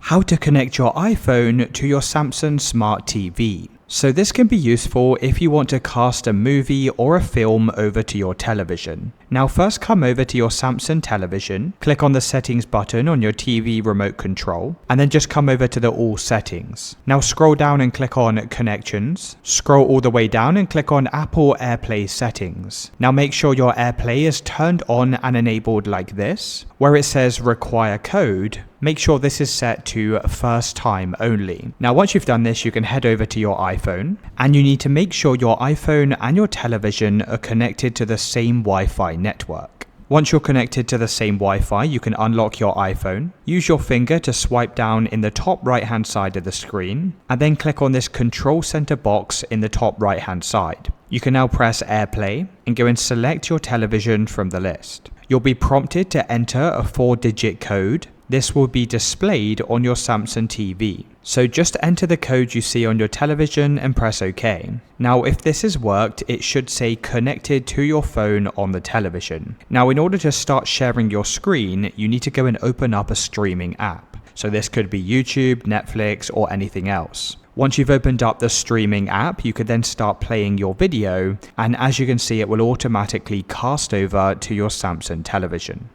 how to connect your iPhone to your Samsung Smart TV. So this can be useful if you want to cast a movie or a film over to your television. Now first come over to your Samsung television, click on the settings button on your TV remote control, and then just come over to the all settings. Now scroll down and click on connections, scroll all the way down and click on Apple AirPlay settings. Now make sure your AirPlay is turned on and enabled like this. Where it says require code, make sure this is set to first time only. Now once you've done this, you can head over to your iPhone and you need to make sure your iPhone and your television are connected to the same Wi-Fi network. Once you're connected to the same Wi-Fi, you can unlock your iPhone, use your finger to swipe down in the top right hand side of the screen, and then click on this control center box in the top right hand side. You can now press AirPlay and go and select your television from the list. You'll be prompted to enter a 4-digit code. This will be displayed on your Samsung TV. So just enter the code you see on your television and press OK. Now if this has worked, it should say connected to your phone on the television. Now in order to start sharing your screen, you need to go and open up a streaming app. So this could be YouTube, Netflix, or anything else. Once you've opened up the streaming app, you could then start playing your video, and as you can see, it will automatically cast over to your Samsung television.